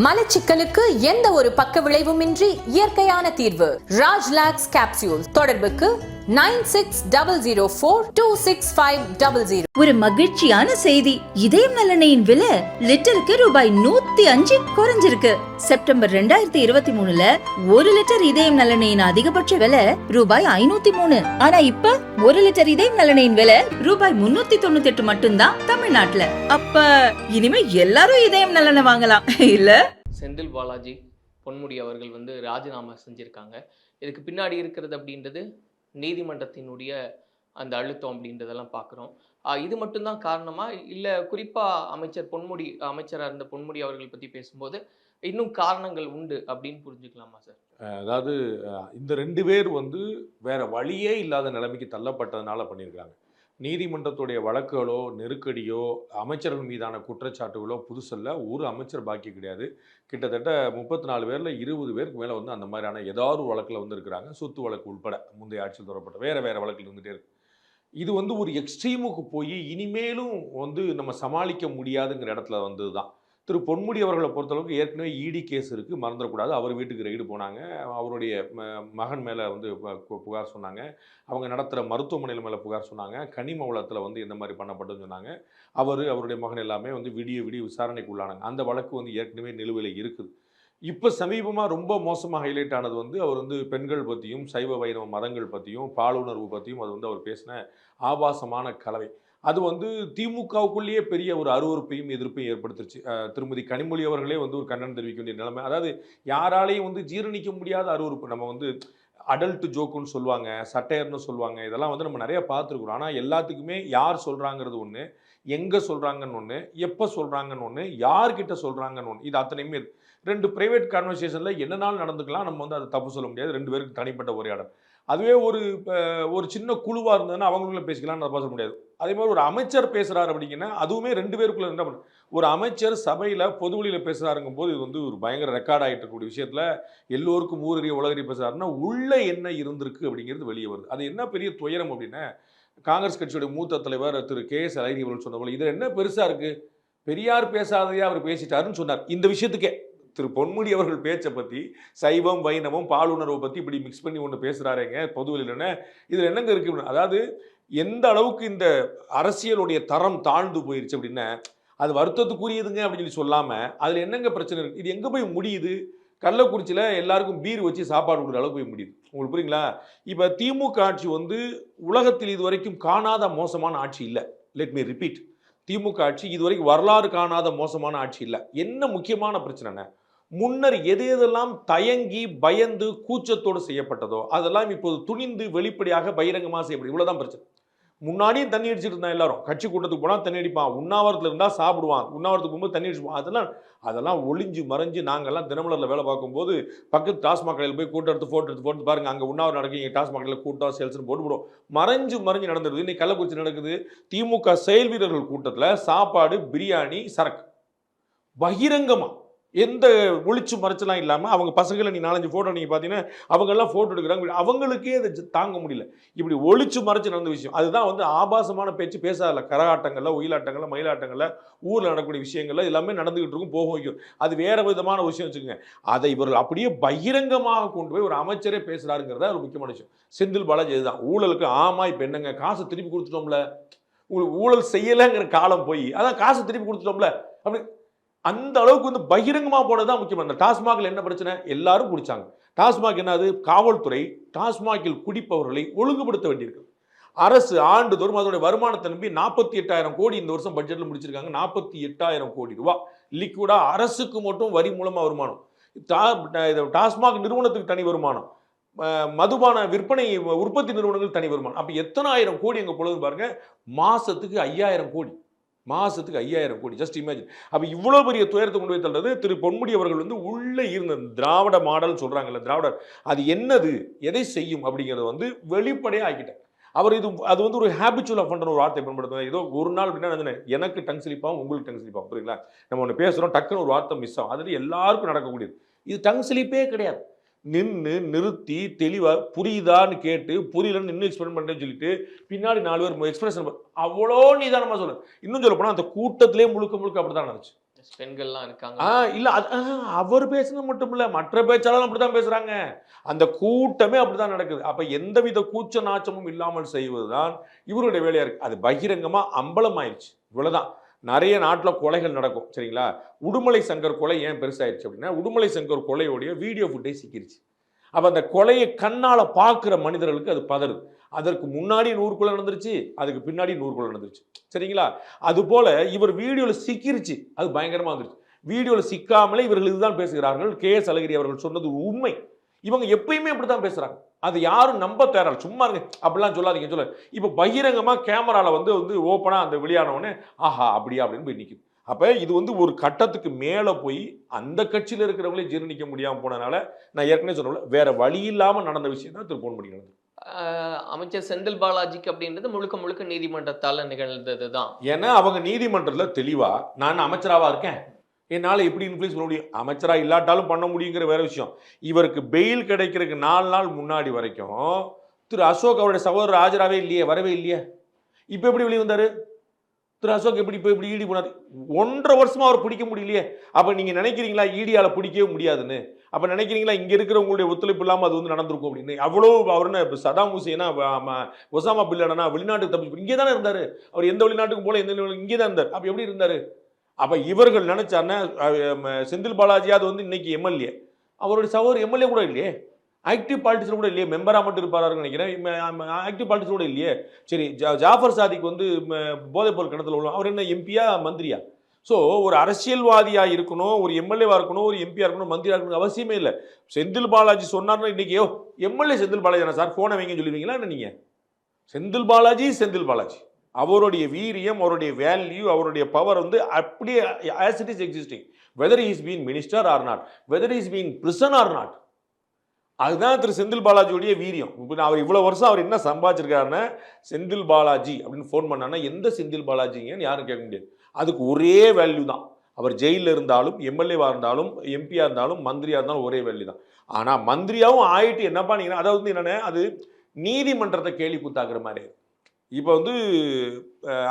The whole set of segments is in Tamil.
மலச்சிக்கலுக்கு எந்த ஒரு பக்க விளைவுமின்றி இயற்கையான தீர்வு. ராஜ்லாக்ஸ் கேப்சூல். தொடர்புக்கு 9604265000. ஒரு மகிழ்ச்சியான செய்தி. இதயம் நலனையின் விலை லிட்டருக்கு ரூபாய் 105 குறைஞ்சிருக்கு. செப்டம்பர் 2023ல 1 லிட்டர் இதயம் நலனையின் அதிகபட்ச விலை ரூபாய் 503. ஆனா இப்ப 1 லிட்டர் இதயம் நலனையின் விலை ரூபாய் 398 மட்டும்தான் தமிழ்நாட்டுல. அப்ப இனிமே எல்லாரும் இதயம் நலனை வாங்கலாம் இல்ல? செந்தில் பாலாஜி பொன்முடி அவர்கள் ராஜினாமா செஞ்சிருக்காங்க. இதுக்கு பின்னாடி இருக்கிறது அப்படின்றது நீதிமன்றத்தினுடைய அந்த அழுத்தம் அப்படின்றதெல்லாம் பார்க்குறோம். இது மட்டும்தான் காரணமா, இல்லை குறிப்பாக அமைச்சராக இருந்த பொன்முடி அவர்கள் பற்றி பேசும்போது இன்னும் காரணங்கள் உண்டு அப்படின்னு புரிஞ்சுக்கலாமா சார்? அதாவது இந்த 2 பேர் வேற வழியே இல்லாத நிலைமைக்கு தள்ளப்பட்டதுனால பண்ணியிருக்காங்க. நீதிமன்றத்துடைய வழக்குகளோ நெருக்கடியோ அமைச்சர்கள் மீதான குற்றச்சாட்டுகளோ புதுசல்ல. ஒரு அமைச்சர் பாக்கி கிடையாது. கிட்டத்தட்ட 34 பேரில் 20 பேருக்கு மேலே அந்த மாதிரியான ஏதாவது ஒரு வழக்கில் இருக்கிறாங்க. சொத்து வழக்கு உட்பட முந்தைய ஆட்சியில் தொடரப்பட்ட வேறு வழக்கில் இருந்துகிட்டே இருக்கு. இது ஒரு எக்ஸ்ட்ரீமுக்கு போய் இனிமேலும் நம்ம சமாளிக்க முடியாதுங்கிற இடத்துல தான். திரு பொன்முடி அவர்களை பொறுத்தளவுக்கு ஏற்கனவே இடி கேஸ் இருக்குது, மறந்துடக்கூடாது. அவர் வீட்டுக்கு ரெய்டு போனாங்க. அவருடைய மகன் மேலே புகார் சொன்னாங்க. அவங்க நடத்துகிற மருத்துவமனையில் மேலே புகார் சொன்னாங்க. கனிம வளத்தில் இந்த மாதிரி பண்ணப்பட்டுன்னு சொன்னாங்க. அவருடைய மகன் எல்லாமே விடிய விசாரணைக்கு உள்ளானாங்க. அந்த வழக்கு ஏற்கனவே நிலுவையில் இருக்குது. இப்போ சமீபமாக ரொம்ப மோசமாக ஹைலைட் ஆனது அவர் பெண்கள் பற்றியும் சைவ வைணவ மதங்கள் பற்றியும் பாலுணர்வு பற்றியும் அது அவர் பேசின ஆபாசமான கலவை. அது திமுகவுக்குள்ளேயே பெரிய ஒரு அருவருப்பையும் எதிர்ப்பையும் ஏற்படுத்துச்சு. திருமதி கனிமொழி அவர்களே ஒரு கண்டனம் தெரிவிக்க வேண்டிய நிலைமை. அதாவது யாராலையும் ஜீரணிக்க முடியாத அருவருப்பு. நம்ம அடல்ட் ஜோக்குன்னு சொல்லுவாங்க, சட்டையர்னு சொல்லுவாங்க. இதெல்லாம் நம்ம நிறைய பார்த்துருக்குறோம். ஆனால் எல்லாத்துக்குமே யார் சொல்கிறாங்கிறது ஒன்று, எங்கே சொல்கிறாங்கன்னு ஒன்று, எப்போ சொல்கிறாங்கன்னு ஒன்று, யார்கிட்ட சொல்கிறாங்கன்னு ஒன்று. இது அத்தனையுமே 2 ப்ரைவேட் கான்வர்சேஷனில் என்னன்னாலும் நடந்துக்கலாம். நம்ம அதை தப்பு சொல்ல முடியாது. 2 பேருக்கு தனிப்பட்ட உரையாடல். அதுவே ஒரு சின்ன குழுவாக இருந்ததுன்னா அவங்களுக்குள்ள பேசிக்கலாம்னு அதை பேச முடியாது. அதே மாதிரி ஒரு அமைச்சர் பேசுகிறார் அப்படிங்கன்னா அதுவுமே 2 பேருக்குள்ள என்ன பண்ண. ஒரு அமைச்சர் சபையில் பொதுவெளியில் பேசுகிறாருங்கும் போது இது ஒரு பயங்கர ரெக்கார்ட் ஆகிட்டு இருக்கக்கூடிய விஷயத்தில் எல்லோருக்கும் ஊரறிய உலகறிய பேசுகிறாருன்னா உள்ளே என்ன இருந்திருக்கு அப்படிங்கிறது வெளியே வருது. அது என்ன பெரிய துயரம் அப்படின்னா, காங்கிரஸ் கட்சியுடைய மூத்த தலைவர் திரு KS அழகிரி அவர்கள் சொன்ன போல இதில் என்ன பெருசாக இருக்குது, பெரியார் பேசாதையே அவர் பேசிட்டாருன்னு சொன்னார். இந்த விஷயத்துக்கே திரு பொன்முடி அவர்கள் பேச்சை பற்றி சைவம் வைணவம் பாலுணர்வை பற்றி இப்படி மிக்ஸ் பண்ணி ஒன்று பேசுகிறாருங்க பொதுவெளியிலன்னு. இதில் என்னங்க இருக்குது, அதாவது எந்த அளவுக்கு இந்த அரசியலுடைய தரம் தாழ்ந்து போயிடுச்சு அப்படின்னா அது வருத்தத்துக்குரியதுங்க அப்படின்னு சொல்லாமல் அதில் என்னங்க பிரச்சனை இருக்குது, இது எங்கே போய் முடியுது. கள்ளக்குறிச்சியில் எல்லாருக்கும் பீர் வச்சு சாப்பாடு கொடுக்குற அளவுக்கு போய் முடியுது. உங்களுக்கு புரியுங்களா? இப்போ திமுக ஆட்சி உலகத்தில் இது வரைக்கும் காணாத மோசமான ஆட்சி இல்லை. லெட் மீ ரிப்பீட், திமுக ஆட்சி இதுவரைக்கும் வரலாறு காணாத மோசமான ஆட்சி இல்லை. என்ன முக்கியமான பிரச்சனைன்னா, முன்னர் எதெல்லாம் தயங்கி பயந்து கூச்சத்தோடு செய்யப்பட்டதோ அதெல்லாம் இப்போது துணிந்து வெளிப்படையாக பகிரங்கமாக செய்யப்படும். இவ்வளோதான் பிரச்சனை. முன்னாடியும் தண்ணி அடிச்சுட்டு இருந்தான். எல்லாரும் கட்சி கூட்டத்துக்கு போனால் தண்ணி அடிப்பான், உண்ணாவிரத்தில் இருந்தால் சாப்பிடுவான், உண்ணாவிரத்துக்கு போகும்போது தண்ணி அடிச்சுப்பான். அதெல்லாம் ஒளிஞ்சு மறைஞ்சு நாங்கள்லாம் தினமலரில் வேலை பார்க்கும்போது பக்கத்து டாஸ்மாக் கடையில் போய் கூட்டம் எடுத்து ஃபோட்டோ எடுத்து போட்டு பாருங்கள், அங்கே உண்ணாவிரம் நடக்கும், இங்கே டாஸ்மாக் கடையில் கூட்டம் சேல்ஸ்னு போட்டுவிடும். மறைஞ்சு நடந்துருது. இன்னைக்கு கள்ளக்குறிச்சி நடக்குது. திமுக செயல் வீரர்கள் கூட்டத்தில் சாப்பாடு, பிரியாணி, சரக்கு பகிரங்கமாக, எந்த ஒளிச்சு மறைச்சலாம் இல்லாமல். அவங்க பசங்களை நீ 4-5 ஃபோட்டோ நீங்கள் பார்த்தீங்கன்னா அவங்கெல்லாம் ஃபோட்டோ எடுக்கிறாங்க. அவங்களுக்கே அதை தாங்க முடியல. இப்படி ஒளிச்சு மறைச்சு நடந்த விஷயம். அதுதான் ஆபாசமான பேச்சு பேசாதல. கரகாட்டங்களில், ஒயிலாட்டங்களில், மயிலாட்டங்களில், ஊரில் நடக்கக்கூடிய விஷயங்கள்ல எல்லாமே நடந்துகிட்டு இருக்கும், போக வைக்கும். அது வேற விதமான விஷயம் வச்சுக்கோங்க. அதை இவர்கள் அப்படியே பகிரங்கமாக கொண்டு போய் ஒரு அமைச்சரே பேசுகிறாருங்கிறத ஒரு முக்கியமான விஷயம். செந்தில் பாலாஜி இதுதான் ஊழலுக்கு. ஆமாம், இப்போ என்னங்க காசு திருப்பி கொடுத்துட்டோம்ல, உங்களுக்கு ஊழல் செய்யலைங்கிற காலம் போய் அதான் காசு திருப்பி கொடுத்துட்டோம்ல அப்படி அந்த அளவுக்கு பகிரங்கமாக போனதுதான் முக்கியம். அந்த டாஸ்மாகில் என்ன பிரச்சனை, எல்லாரும் குடிச்சாங்க. டாஸ்மாக் என்னது, காவல்துறை டாஸ்மாகில் குடிப்பவர்களை ஒழுங்குபடுத்த வேண்டியிருக்கு. அரசு ஆண்டுதோறும் அதோட வருமானத்தை நம்பி 48,000 கோடி இந்த வருஷம் பட்ஜெட்டில் முடிச்சிருக்காங்க. 48,000 கோடி ரூபா லிக்விடா அரசுக்கு மட்டும் வரி மூலமாக வருமானம். டாஸ்மாக் நிறுவனத்துக்கு தனி வருமானம், மதுபான விற்பனை உற்பத்தி நிறுவனங்கள் தனி வருமானம். அப்போ எத்தனை ஆயிரம் கோடி எங்கே போகுதுன்னு பாருங்க. மாசத்துக்கு 5,000 கோடி, மாசத்துக்கு 5,000 கோடி. Just imagine. அப்போ இவ்வளோ பெரிய துயரத்தை கொண்டு போய் தள்ளுறது திரு பொன்முடி அவர்கள் உள்ளே இருந்த திராவிட மாடல் சொல்கிறாங்கல்ல, திராவிடர் அது என்னது, எதை செய்யும் அப்படிங்கிறத வெளிப்படையாக ஆக்கிட்டார் அவர். அது ஒரு ஹேபிச்சுவல் அஃபண்டர் ஒரு வார்த்தை பயன்படுத்துவது. ஏதோ ஒரு நாள் அப்படின்னா எனக்கு டங் ஸ்லிப்பாகும், உங்களுக்கு டங் ஸ்லிப்பாகும். புரியுங்களா? நம்ம ஒன்று பேசுகிறோம், டக்குன்னு ஒரு வார்த்தை மிஸ் ஆகும். அது எல்லாருக்கும் நடக்கக்கூடியது. இது டங் ஸ்லிப்பே கிடையாது. நிறுத்தி தெளிவாக புரியுதான்னு கேட்டு புரியலன்னு இன்னும் எக்ஸ்பிளைன் பண்ணுறேன்னு சொல்லிட்டு பின்னாடி 4 பேர் எக்ஸ்பிரஷன் அவ்வளோ நிதானமாக சொல்ல. இன்னும் சொல்ல போனால் அந்த கூட்டத்திலே முழுக்க அப்படி தான் நடந்துச்சு. அமைச்சர்ஸ் பெண்கள்லாம் இருக்காங்க. இல்ல அவர் பேசுனது மட்டும் இல்ல, மற்ற பேச்சாளரும் அப்படித்தான் பேசுறாங்க. அந்த கூட்டமே அப்படித்தான் நடக்குது. அப்ப எந்தவித கூச்ச நாச்சமும் இல்லாமல் செய்வதுதான் இவருடைய வேலையா இருக்கு. அது பகிரங்கமா அம்பலம் ஆயிடுச்சு. இவ்வளவுதான். நிறைய நாட்டில் கொலைகள் நடக்கும் சரிங்களா. உடுமலை சங்கர் கொலை ஏன் பெருசாயிடுச்சு அப்படின்னா, உடுமலை சங்கர் கொலையோடைய வீடியோ ஃபுட்டேஜ் சிக்கிருச்சு. அப்ப அந்த கொலையை கண்ணால பார்க்குற மனிதர்களுக்கு அது பதறுது. அதற்கு முன்னாடி 100 கொலை நடந்துருச்சு, அதுக்கு பின்னாடி 100 கொலை நடந்துருச்சு சரிங்களா. அது போல இவர் வீடியோல சிக்கிருச்சு, அது பயங்கரமா வந்துருச்சு. வீடியோல சிக்காமலே இவர்கள் இதுதான் பேசுகிறார்கள். KS அழகிரி அவர்கள் சொன்னது உண்மை. இவங்க எப்பயுமே அப்படித்தான் பேசுறாங்க. அது யாரும் நம்ப தேரால். சும்மா இருங்க அப்படிலாம் சொல்லாதீங்க சொல்ல. இப்ப பகிரங்கமா கேமரால வந்து ஓப்பனா அந்த வெளியானவொடனே ஆஹா அப்படியா அப்படின்னு போய் நிக்குது. அப்ப இது வந்து ஒரு கட்டத்துக்கு மேல போய் அந்த கட்சியில இருக்கிறவங்களே ஜீரணிக்க முடியாம போனனால நான் ஏற்கனவே சொன்னேன், வேற வழி இல்லாம நடந்த விஷயம் தான் திரு பொன்முடி நடந்தது. அமைச்சர் செந்தில் பாலாஜிக்கு அப்படின்றது முழுக்க முழுக்க நீதிமன்றத்தால நிகழ்ந்தது தான். ஏன்னா அவங்க நீதிமன்றத்துல தெளிவா நான் அமைச்சராவா இருக்கேன், என்னால் எப்படி இன்ஃப்ளூயன்ஸ் பண்ண முடியும், அமைச்சரா இல்லாட்டாலும் பண்ண முடியுங்கிற வேற விஷயம். இவருக்கு பெயில் கிடைக்கிறதுக்கு 4 நாள் முன்னாடி வரைக்கும் திரு அசோக் அவருடைய சகோதரர் ஆஜராகவே இல்லையே, வரவே இல்லையே. இப்போ எப்படி வெளியே வந்தாரு திரு அசோக்? எப்படி இப்போ இப்படி ஈடி போனார்? 1.5 வருஷமா அவர் பிடிக்க முடியலையே. அப்ப நீங்க நினைக்கிறீங்களா ஈடியால பிடிக்கவே முடியாதுன்னு? அப்ப நினைக்கிறீங்களா இங்க இருக்கிறவங்களுடைய ஒத்துழைப்பு இல்லாம அது வந்து நடந்திருக்கும் அப்படின்னு? அவ்வளவு அவர் என்ன சதாம் ஹுசேனா ஒசாமா பில்லடனா வெளிநாட்டுக்கு தப்பிச்சு இங்கே தானே இருந்தாரு. அவர் எந்த வெளிநாட்டுக்கு போல எந்த இங்கே தான் இருந்தார். அப்ப எப்படி இருந்தாரு? அப்ப இவர்கள் நினைச்சாருன்னா செந்தில் பாலாஜியாவது வந்து இன்னைக்கு எம்எல்ஏ, அவருடைய சகோதரர் எம்எல்ஏ கூட இல்லையே, ஆக்டிவ் பாலிட்டிக்ஸ் கூட இல்லையே, மெம்பரா மட்டும் இருப்பாரு நினைக்கிறேன். ஆக்டிவ் பாலிட்டிக்ஸ் கூட இல்லையே. சரி, ஜாஃபர் சாதிக் வந்து போதைப்பொருள் கடத்தல உள்ள அவர் என்ன எம்பியா மந்திரியா? ஸோ ஒரு அரசியல்வாதியா இருக்கணும், ஒரு எம்எல்ஏவா இருக்கணும், ஒரு எம்பியா இருக்கணும், மந்திரியா இருக்கணும் அவசியமே இல்லை. செந்தில் பாலாஜி சொன்னார்னா இன்னைக்கு எம்எல்ஏ செந்தில் பாலாஜி தானே சார், போனை வைங்கன்னு சொல்லுவீங்களா என்ன நீங்க? செந்தில் பாலாஜி செந்தில் பாலாஜி அவருடைய வீரியம், அவருடைய வேல்யூ, அவருடைய பவர் வந்து அப்படியே as it is existing, whether he is being minister or not, whether he is being prison or not. அதுதான் திரு செந்தில் பாலாஜியுடைய வீரியம். இப்போ அவர் இவ்வளவு வருஷம் அவர் என்ன சம்பாதிச்சிருக்காருன்னா, செந்தில் பாலாஜி அப்படின்னு ஃபோன் பண்ணான்னா எந்த செந்தில் பாலாஜிங்கன்னு யாரும் கேட்க முடியாது. அதுக்கு ஒரே வேல்யூ தான். அவர் ஜெயிலில் இருந்தாலும், எம்எல்ஏவா இருந்தாலும், எம்பியா இருந்தாலும், மந்திரியா இருந்தாலும் ஒரே வேல்யூ தான். ஆனா மந்திரியாவும் ஆயிட்டு என்னப்பா நீங்க, அதாவது என்னன்னா அது நீதிமன்றத்தை கேலி கூத்தாக்குற மாதிரி. இப்போ வந்து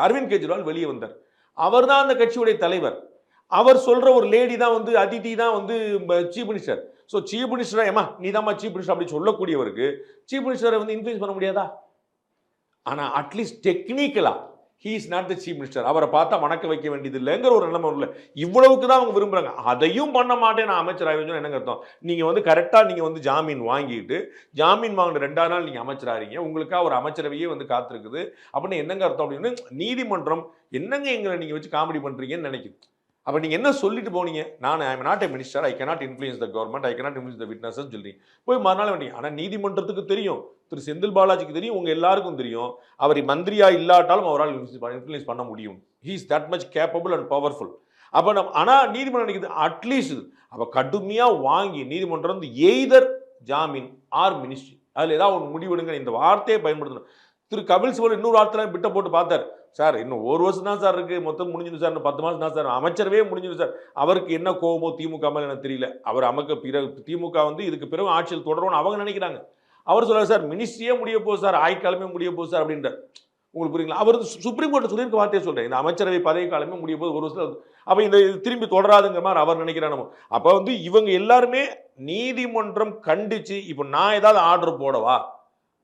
அரவிந்த் கெஜ்ரிவால் வெளியே வந்தார், அவர் தான் அந்த கட்சியுடைய தலைவர். அவர் சொல்ற ஒரு லேடி தான் வந்து அதிதி தான் வந்து சீஃப் மினிஸ்டர். ஸோ சீஃப் மினிஸ்டரா ஏமா நீ தான்மா சீஃப் மினிஸ்டர் அப்படி சொல்லக்கூடியவருக்கு சீஃப் மினிஸ்டரை வந்து இன்ஃப்ளூயன்ஸ் பண்ண முடியாதா? ஆனா அட்லீஸ்ட் டெக்னிக்கலா he is not the chief minister, அவரை பார்த்தா வணக்க வைக்க வேண்டியது இல்லைங்கிற ஒரு நிலைமை இல்லை. இவ்வளவுக்கு தான் அவங்க விரும்புறாங்க. அதையும் பண்ண மாட்டேன் நான் அமைச்சராக என்னங்க அர்த்தம்? நீங்க வந்து கரெக்டா நீங்க வந்து ஜாமீன் வாங்கிட்டு ஜாமீன் வாங்கின 2ஆவது நாள் நீங்க அமைச்சராகிறீங்க, உங்களுக்காக ஒரு அமைச்சரவையே வந்து காத்திருக்குது அப்படின்னு என்னங்க அர்த்தம்? அப்படின்னு நீதிமன்றம் என்னங்க எங்களை நீங்க வச்சு காமெடி பண்றீங்கன்னு நினைக்குது. அப்ப நீங்க என்ன சொல்லிட்டு போனீங்க? நான் I am not a minister, I cannot influence the government, I cannot influence the witnesses சொல்றீங்க. போய் மறுநாள் வேண்டிய. ஆனா நீதிமன்றத்துக்கு தெரியும், திரு செந்தில் பாலாஜிக்கு தெரியும், உங்க எல்லாருக்கும் தெரியும், அவர் மந்திரியா இல்லாட்டாலும் அவரால் இன்ஃப்ளூயன்ஸ் பண்ண முடியும். He is that much capable and powerful. அப்ப ஆனா நீதிமன்றம் நினைக்குது அட்லீஸ்ட் அப்ப கடுமையா வாங்கி நீதிமன்றம் வந்து எய்தர் ஜாமீன் ஆர் மினிஸ்ட்ரி, அதுல ஏதாவது ஒன்று முடிவெடுங்க, இந்த வார்த்தையை பயன்படுத்தணும். திரு கபில் சிபல் இன்னொரு வார்த்தை பிட்ட போட்டு பார்த்தார், சார் இன்னும் 1 வருஷம் தான் சார் இருக்கு, மொத்தம் முடிஞ்சிடும் சார், இன்னும் 10 மாசம் தான் சார், அமைச்சரவே முடிஞ்சிடும் சார். அவருக்கு என்ன கோபமோ திமுக மேல எனக்கு தெரியல. அவர் நமக்கு பிறகு திமுக வந்து இதுக்கு பிறகு ஆட்சியில் தொடரும்னு அவங்க நினைக்கிறாங்க. அவர் சொல்றாரு சார் மினிஸ்ட்ரியே முடிய போகுது சார், ஆய்காலமே முடிய போகுது சார் அப்படின்ற. உங்களுக்கு புரியுங்களா? அவர் சுப்ரீம் கோர்ட் சொல்லியிருக்க வார்த்தையை சொல்றேன், இந்த அமைச்சரவை பதவி காலமே முடிய போது 1 வருஷம். அப்ப இந்த திரும்பி தொடராதுங்கிற மாதிரி அவர் நினைக்கிறார். நம்ம அப்ப வந்து இவங்க எல்லாருமே நீதிமன்றம் கண்டிச்சு இப்ப நான் ஏதாவது ஆர்டர் போடவா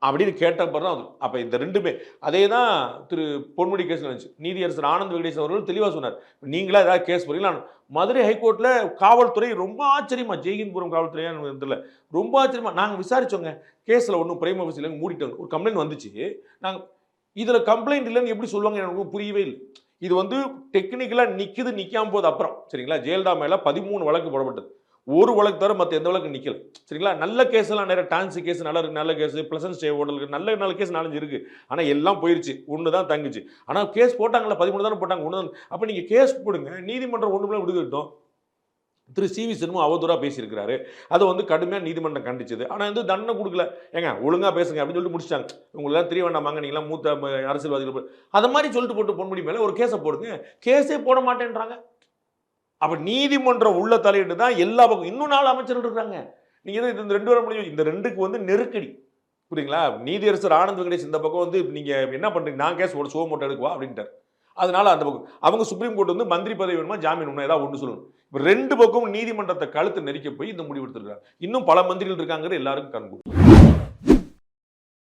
அப்படின்னு கேட்டப்ப தான். அப்ப இந்த ரெண்டுமே அதே தான் திரு பொன்முடி கேஸ் நினைச்சு நீதியரசர் ஆனந்த் வெங்கடேஷ் அவர்கள் தெளிவா சொன்னார், நீங்களா ஏதாவது கேஸ் போறீங்களா? மதுரை ஹைகோர்ட்ல காவல்துறை ரொம்ப ஆச்சரியமா, ஜெய்ஹிந்த்புரம் காவல்துறையா தெரியல, ரொம்ப ஆச்சரியமா நாங்க விசாரிச்சோங்க, கேஸ்ல ஒன்றும் பிரைம் ஆஃபீஸ் இல்லைங்க, மூடிட்டாங்க. ஒரு கம்ப்ளைண்ட் வந்துச்சு, நாங்க இதுல கம்ப்ளைண்ட் இல்லைன்னு எப்படி சொல்லுவாங்க எனக்கு புரியவே இல்லை. இது வந்து டெக்னிக்கலா நிக்குது, நிக்காம போது அப்புறம் சரிங்களா. ஜெயலலிதா மேல 13 வழக்கு போடப்பட்டது, ஒரு வழக்கு தவிர மற்ற எந்த வழக்கு நிக்கல சரிங்களா. நல்ல கேஸ் எல்லாம் நிறைய டான்சி கேஸ் நல்ல கேஸ், பிளசன்ட் ஸ்டே ஹோட்டலுக்கு நல்ல கேஸ் 4-5 இருக்கு. ஆனா எல்லாம் போயிருச்சு, ஒன்று தான் தங்குச்சு. ஆனா கேஸ் போட்டாங்களா 13 தானே போட்டாங்க, ஒன்று தான். அப்ப நீங்க கேஸ் போடுங்க, நீதிமன்றம் ஒண்ணுமே விடுவிட்டோம். திரு சிவி சண்முகம் அவதூறா பேசியிருக்கிறாரு, அதை வந்து கடுமையாக நீதிமன்றம் கண்டிச்சது. ஆனால் வந்து தண்டனை கொடுக்கல. ஏங்க ஒழுங்கா பேசுங்க அப்படின்னு சொல்லிட்டு முடிச்சிட்டாங்க. உங்களெல்லாம் தெரிய வேண்டாமாங்க, நீங்களாம் மூத்த அரசியல்வாதிகள் அதை மாதிரி சொல்லிட்டு போட்டு பொன்முடி மேலே ஒரு கேஸை போடுங்க, கேஸே போட மாட்டேன்றாங்க. அப்ப நீதிமன்றம் உள்ள தலையிட்டு தான் எல்லா பக்கம் இன்னும் 4 அமைச்சர்கள் இருக்காங்க. நீங்க இந்த 2 வர முடியும், இந்த 2க்கு வந்து நெருக்கடி புரியுங்களா. நீதியரசர் ஆனந்த் வெங்கடேஷ் இந்த பக்கம் வந்து நீங்க என்ன பண்றீங்க, நான் கேஸ் ஒரு சோ மோட்டோ எடுக்குவா அப்படின்ட்டார். அதனால அந்த பக்கம் அவங்க சுப்ரீம் கோர்ட் வந்து மந்திரி பதவி வேணுமா ஜாமீன் வேணுமா ஏதாவது ஒன்று சொல்லணும். இப்போ ரெண்டு பக்கம் நீதிமன்றத்தை கழுத்து நெரிக்க போய் இந்த முடிவு எடுத்திருக்காங்க. இன்னும் பல மந்திரிகள் இருக்காங்கிறது எல்லாருக்கும் கண்கூடும்.